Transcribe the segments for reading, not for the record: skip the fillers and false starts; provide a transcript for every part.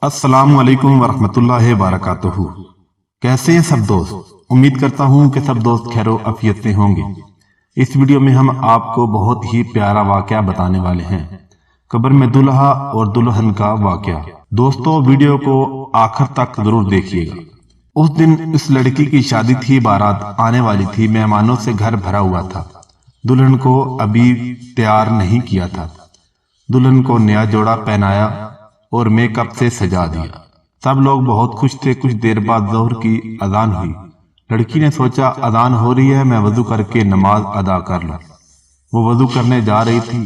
السلام علیکم ورحمۃ اللہ وبرکاتہ۔ کیسے ہیں سب دوست؟ امید کرتا ہوں کہ سب دوست خیر و عافیت سے ہوں گے۔ اس ویڈیو میں ہم آپ کو بہت ہی پیارا واقعہ بتانے والے ہیں، قبر میں دلہا اور دلہن کا واقعہ۔ دوستو ویڈیو کو آخر تک ضرور دیکھیے گا۔ اس دن اس لڑکی کی شادی تھی، بارات آنے والی تھی، مہمانوں سے گھر بھرا ہوا تھا۔ دلہن کو ابھی تیار نہیں کیا تھا۔ دلہن کو نیا جوڑا پہنایا اور میک اپ سے سجا دیا۔ سب لوگ بہت خوش تھے۔ کچھ دیر بعد ظہر کی اذان ہوئی۔ لڑکی نے سوچا اذان ہو رہی ہے، میں وضو کر کے نماز ادا کر لوں۔ وہ وضو کرنے جا رہی تھی،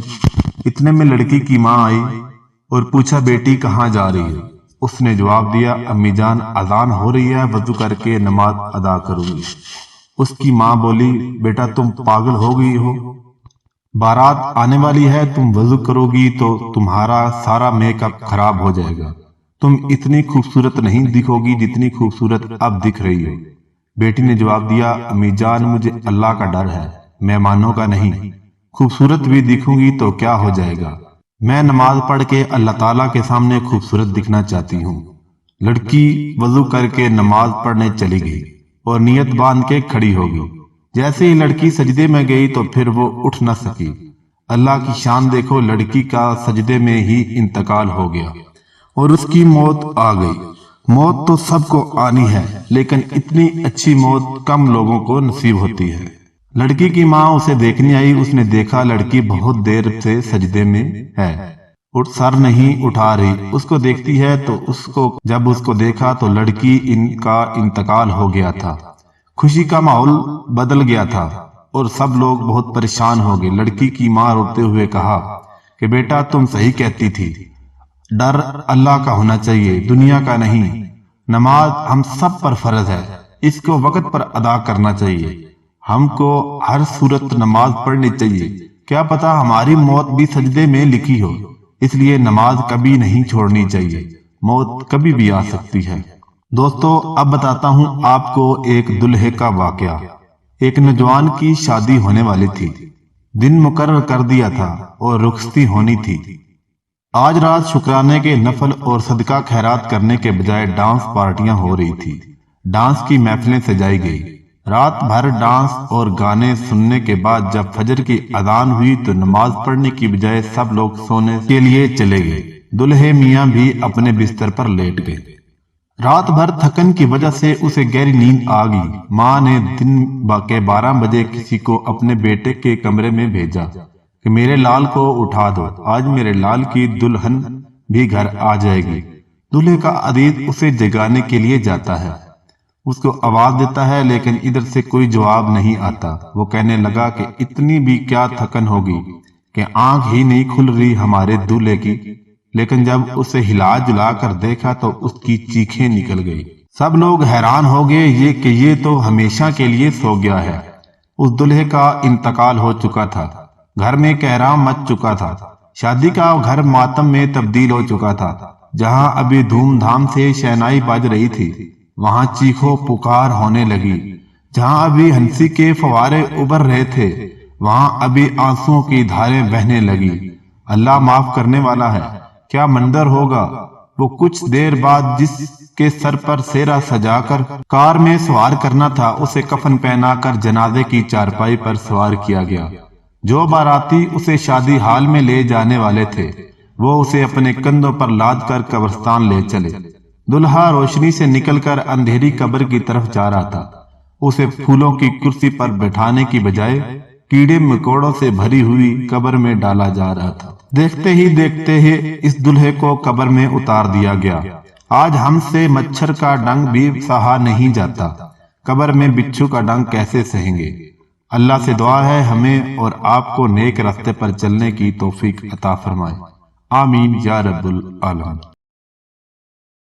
اتنے میں لڑکی کی ماں آئی اور پوچھا بیٹی کہاں جا رہی ہے؟ اس نے جواب دیا امی جان اذان ہو رہی ہے، وضو کر کے نماز ادا کروں گی۔ اس کی ماں بولی بیٹا تم پاگل ہو گئی ہو، بارات آنے والی ہے، تم وضو کرو گی تو تمہارا سارا میک اپ خراب ہو جائے گا، تم اتنی خوبصورت نہیں دکھو گی جتنی خوبصورت اب دکھ رہی ہو۔ بیٹی نے جواب دیا امی جان مجھے اللہ کا ڈر ہے، مہمانوں کا نہیں، خوبصورت بھی دکھوں گی تو کیا ہو جائے گا، میں نماز پڑھ کے اللہ تعالیٰ کے سامنے خوبصورت دکھنا چاہتی ہوں۔ لڑکی وضو کر کے نماز پڑھنے چلی گئی اور نیت باندھ کے کھڑی ہو گئی۔ جیسے ہی لڑکی سجدے میں گئی تو پھر وہ اٹھ نہ سکی۔ اللہ کی شان دیکھو، لڑکی کا سجدے میں ہی انتقال ہو گیا اور اس کی موت آ گئی۔ موت تو سب کو آنی ہے، لیکن اتنی اچھی موت کم لوگوں کو نصیب ہوتی ہے۔ لڑکی کی ماں اسے دیکھنے آئی، اس نے دیکھا لڑکی بہت دیر سے سجدے میں ہے اور سر نہیں اٹھا رہی۔ اس کو دیکھتی ہے تو جب اس کو دیکھا تو لڑکی کا انتقال ہو گیا تھا۔ خوشی کا ماحول بدل گیا تھا اور سب لوگ بہت پریشان ہو گئے۔ لڑکی کی ماں روتے ہوئے کہا کہ بیٹا تم صحیح کہتی تھی، ڈر اللہ کا ہونا چاہیے، دنیا کا نہیں۔ نماز ہم سب پر فرض ہے، اس کو وقت پر ادا کرنا چاہیے۔ ہم کو ہر صورت نماز پڑھنی چاہیے، کیا پتا ہماری موت بھی سجدے میں لکھی ہو، اس لیے نماز کبھی نہیں چھوڑنی چاہیے، موت کبھی بھی آ سکتی ہے۔ دوستو اب بتاتا ہوں آپ کو ایک دلہے کا واقعہ۔ ایک نوجوان کی شادی ہونے والی تھی، دن مقرر کر دیا تھا اور رخصتی ہونی تھی۔ آج رات شکرانے کے نفل اور صدقہ خیرات کرنے کے بجائے ڈانس پارٹیاں ہو رہی تھی، ڈانس کی محفلیں سجائی گئی۔ رات بھر ڈانس اور گانے سننے کے بعد جب فجر کی اذان ہوئی تو نماز پڑھنے کی بجائے سب لوگ سونے کے لیے چلے گئے۔ دلہے میاں بھی اپنے بستر پر لیٹ گئے۔ رات بھر تھکن کی وجہ سے اسے گہری نیند آ گئی۔ ماں نے دن کے 12 بجے کسی کو اپنے بیٹے کے کمرے میں بھیجا کہ میرے لال کو اٹھا دو، آج میرے لال کی دلہن بھی گھر آ جائے گی۔ دلہے کا عزیز اسے جگانے کے لیے جاتا ہے، اس کو آواز دیتا ہے لیکن ادھر سے کوئی جواب نہیں آتا۔ وہ کہنے لگا کہ اتنی بھی کیا تھکن ہوگی کہ آنکھ ہی نہیں کھل رہی ہمارے دلہے کی، لیکن جب اسے ہلا جلا کر دیکھا تو اس کی چیخیں نکل گئی۔ سب لوگ حیران ہو گئے یہ تو ہمیشہ کے لیے سو گیا ہے۔ اس دلہے کا انتقال ہو چکا تھا، گھر میں کہرام مچ چکا تھا، شادی کا گھر ماتم میں تبدیل ہو چکا تھا۔ جہاں ابھی دھوم دھام سے شہنائی بج رہی تھی وہاں چیخو پکار ہونے لگی، جہاں ابھی ہنسی کے فوارے ابھر رہے تھے وہاں ابھی آنسوؤں کی دھاریں بہنے لگی۔ اللہ معاف کرنے والا ہے، کیا منظر ہوگا۔ وہ کچھ دیر بعد جس کے سر پر سیرا سجا کر کار میں سوار کرنا تھا اسے کفن پہنا کر جنازے کی چارپائی پر سوار کیا گیا۔ جو باراتی اسے شادی ہال میں لے جانے والے تھے وہ اسے اپنے کندھوں پر لاد کر قبرستان لے چلے۔ دلہا روشنی سے نکل کر اندھیری قبر کی طرف جا رہا تھا۔ اسے پھولوں کی کرسی پر بٹھانے کی بجائے کیڑے مکوڑوں سے بھری ہوئی قبر میں ڈالا جا رہا تھا۔ دیکھتے ہی اس دلہے کو قبر میں اتار دیا گیا۔ آج ہم سے مچھر کا ڈنگ بھی سہا نہیں جاتا، قبر میں بچھو کا ڈنگ کیسے سہیں گے۔ اللہ سے دعا ہے ہمیں اور آپ کو نیک راستے پر چلنے کی توفیق عطا فرمائے، آمین یا رب العالمین۔